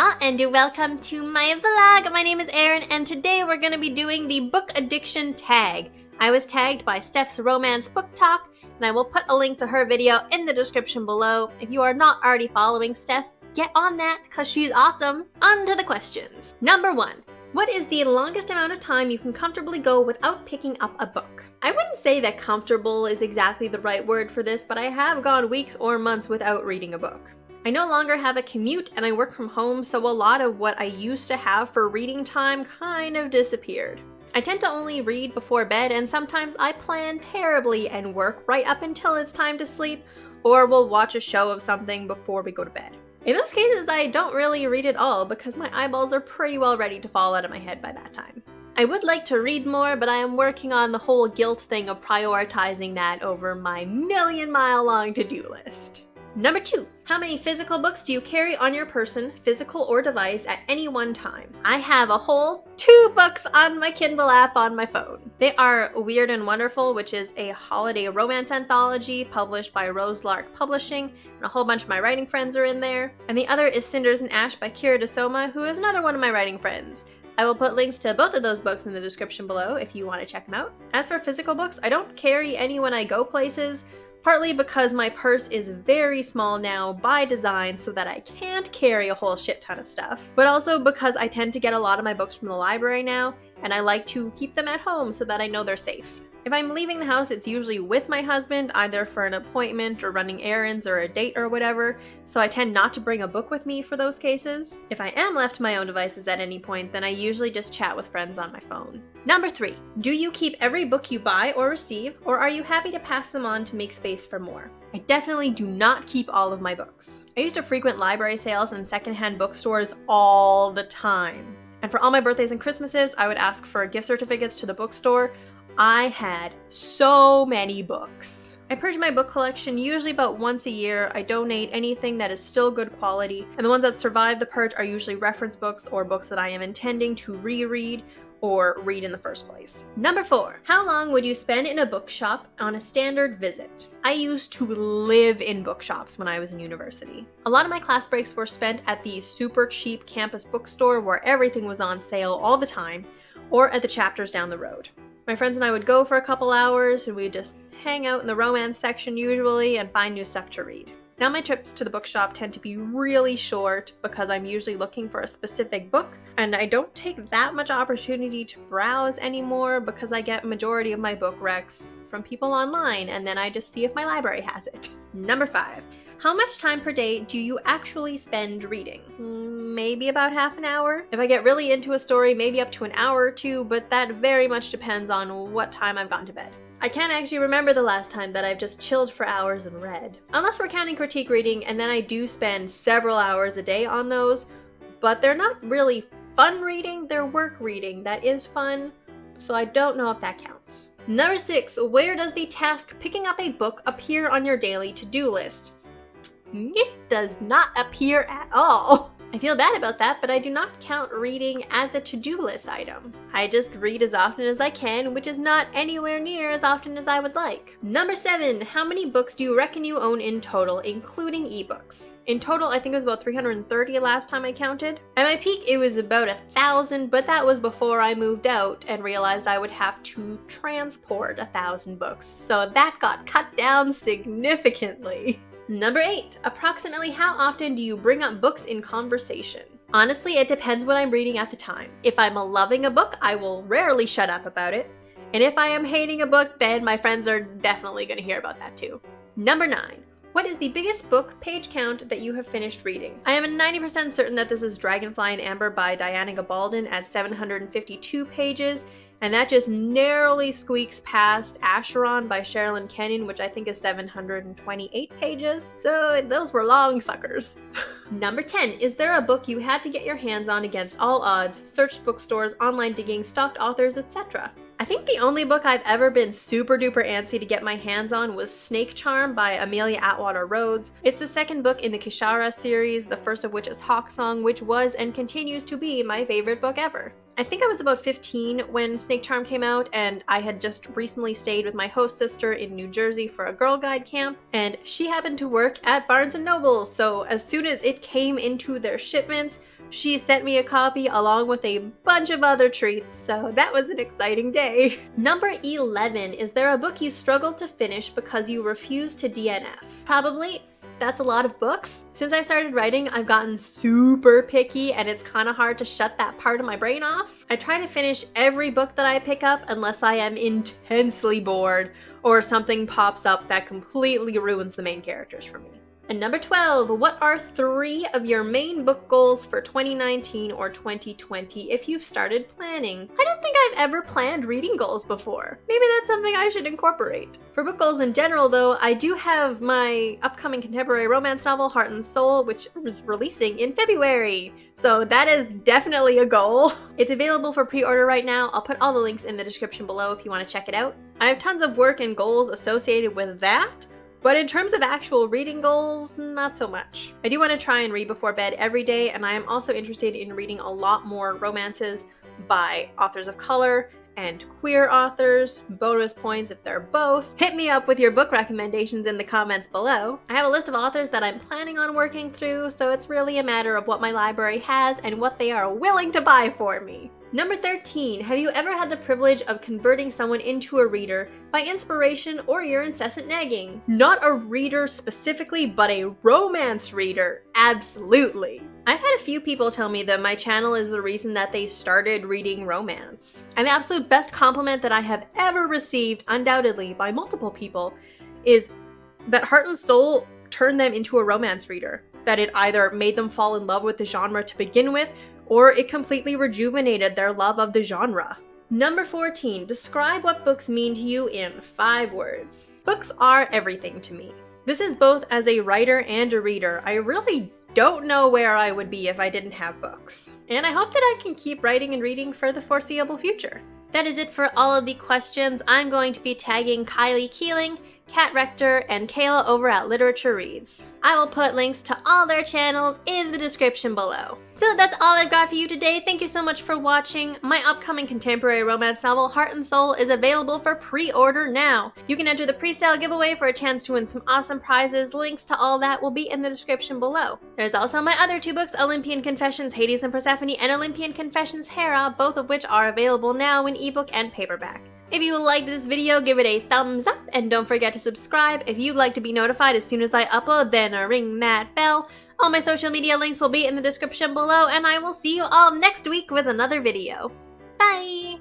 y'all, and welcome to my vlog. My name is Erin, and today we're going to be doing the book addiction tag. I was tagged by Steph's romance book talk, and I will put a link to her video in the description below. If you are not already following Steph, get on that because she's awesome. On to the questions. Number 1. What is the longest amount of time you can comfortably go without picking up a book? I wouldn't say that comfortable is exactly the right word for this, but I have gone weeks or months without reading a book. I no longer have a commute and I work from home, so a lot of what I used to have for reading time kind of disappeared. I tend to only read before bed, and sometimes I plan terribly and work right up until it's time to sleep, or we'll watch a show of something before we go to bed. In those cases, I don't really read at all because my eyeballs are pretty well ready to fall out of my head by that time. I would like to read more, but I am working on the whole guilt thing of prioritizing that over my million-mile-long to-do list. Number 2. How many physical books do you carry on your person, physical or device, at any one time? I have a whole 2 books on my Kindle app on my phone. They are Weird and Wonderful, which is a holiday romance anthology published by Roselark Publishing, and a whole bunch of my writing friends are in there. And the other is Cinders and Ash by Kira DeSoma, who is another one of my writing friends. I will put links to both of those books in the description below if you want to check them out. As for physical books, I don't carry any when I go places, partly because my purse is very small now by design so that I can't carry a whole shit ton of stuff, but also because I tend to get a lot of my books from the library now, and I like to keep them at home so that I know they're safe. If I'm leaving the house, it's usually with my husband, either for an appointment or running errands or a date or whatever, so I tend not to bring a book with me for those cases. If I am left to my own devices at any point, then I usually just chat with friends on my phone. Number 3. Do you keep every book you buy or receive, or are you happy to pass them on to make space for more? I definitely do not keep all of my books. I used to frequent library sales and secondhand bookstores all the time. And for all my birthdays and Christmases, I would ask for gift certificates to the bookstore. I had so many books. I purge my book collection usually about once a year. I donate anything that is still good quality, and the ones that survive the purge are usually reference books or books that I am intending to reread or read in the first place. Number 4. How long would you spend in a bookshop on a standard visit? I used to live in bookshops when I was in university. A lot of my class breaks were spent at the super cheap campus bookstore where everything was on sale all the time, or at the Chapters down the road. My friends and I would go for a couple hours and we'd just hang out in the romance section usually and find new stuff to read. Now my trips to the bookshop tend to be really short because I'm usually looking for a specific book, and I don't take that much opportunity to browse anymore because I get majority of my book recs from people online, and then I just see if my library has it. Number 5. How much time per day do you actually spend reading? Maybe about half an hour. If I get really into a story, maybe up to an hour or 2, but that very much depends on what time I've gone to bed. I can't actually remember the last time that I've just chilled for hours and read. Unless we're counting critique reading, and then I do spend several hours a day on those, but they're not really fun reading, they're work reading. That is fun, so I don't know if that counts. Number 6, where does the task picking up a book appear on your daily to-do list? It does not appear at all. I feel bad about that, but I do not count reading as a to-do list item. I just read as often as I can, which is not anywhere near as often as I would like. Number 7, how many books do you reckon you own in total, including ebooks? In total, I think it was about 330 last time I counted. At my peak, it was about 1,000, but that was before I moved out and realized I would have to transport 1,000 books, so that got cut down significantly. Number 8, approximately how often do you bring up books in conversation? Honestly, it depends what I'm reading at the time. If I'm loving a book, I will rarely shut up about it. And if I am hating a book, then my friends are definitely going to hear about that too. Number 9, what is the biggest book page count that you have finished reading? I am 90% certain that this is Dragonfly and Amber by Diana Gabaldon at 752 pages. And that just narrowly squeaks past Acheron by Sherilyn Kenyon, which I think is 728 pages. So those were long suckers. Number 10, is there a book you had to get your hands on against all odds, searched bookstores, online digging, stalked authors, etc.? I think the only book I've ever been super duper antsy to get my hands on was Snake Charm by Amelia Atwater Rhodes. It's the second book in the Kishara series, the first of which is Hawksong, which was and continues to be my favorite book ever. I think I was about 15 when Snake Charm came out, and I had just recently stayed with my host sister in New Jersey for a Girl Guide camp, and she happened to work at Barnes & Noble, so as soon as it came into their shipments, She sent me a copy along with a bunch of other treats, so that was an exciting day. Number 11, is there a book you struggled to finish because you refused to DNF? Probably. That's a lot of books. Since I started writing, I've gotten super picky and it's kind of hard to shut that part of my brain off. I try to finish every book that I pick up unless I am intensely bored or something pops up that completely ruins the main characters for me. And number 12, what are 3 of your main book goals for 2019 or 2020 if you've started planning? I don't think I've ever planned reading goals before. Maybe that's something I should incorporate. For book goals in general though, I do have my upcoming contemporary romance novel, Heart and Soul, which is releasing in February. So that is definitely a goal. It's available for pre-order right now. I'll put all the links in the description below if you want to check it out. I have tons of work and goals associated with that. But in terms of actual reading goals, not so much. I do want to try and read before bed every day, and I am also interested in reading a lot more romances by authors of color and queer authors. Bonus points if they're both. Hit me up with your book recommendations in the comments below. I have a list of authors that I'm planning on working through, so it's really a matter of what my library has and what they are willing to buy for me. Number 13, have you ever had the privilege of converting someone into a reader by inspiration or your incessant nagging? Not a reader specifically, but a romance reader, absolutely. I've had a few people tell me that my channel is the reason that they started reading romance. And the absolute best compliment that I have ever received, undoubtedly by multiple people, is that Heart and Soul turned them into a romance reader. That it either made them fall in love with the genre to begin with, or it completely rejuvenated their love of the genre. Number 14, describe what books mean to you in 5 words. Books are everything to me. This is both as a writer and a reader. I really don't know where I would be if I didn't have books. And I hope that I can keep writing and reading for the foreseeable future. That is it for all of the questions. I'm going to be tagging Kylie Keeling, Kat Rector, and Kayla over at Literature Reads. I will put links to all their channels in the description below. So that's all I've got for you today. Thank you so much for watching. My upcoming contemporary romance novel, Heart and Soul, is available for pre-order now. You can enter the pre-sale giveaway for a chance to win some awesome prizes. Links to all that will be in the description below. There's also my other 2 books, Olympian Confessions, Hades and Persephone, and Olympian Confessions, Hera, both of which are available now in ebook and paperback. If you liked this video, give it a thumbs up, and don't forget to subscribe. If you'd like to be notified as soon as I upload, then ring that bell. All my social media links will be in the description below, and I will see you all next week with another video. Bye!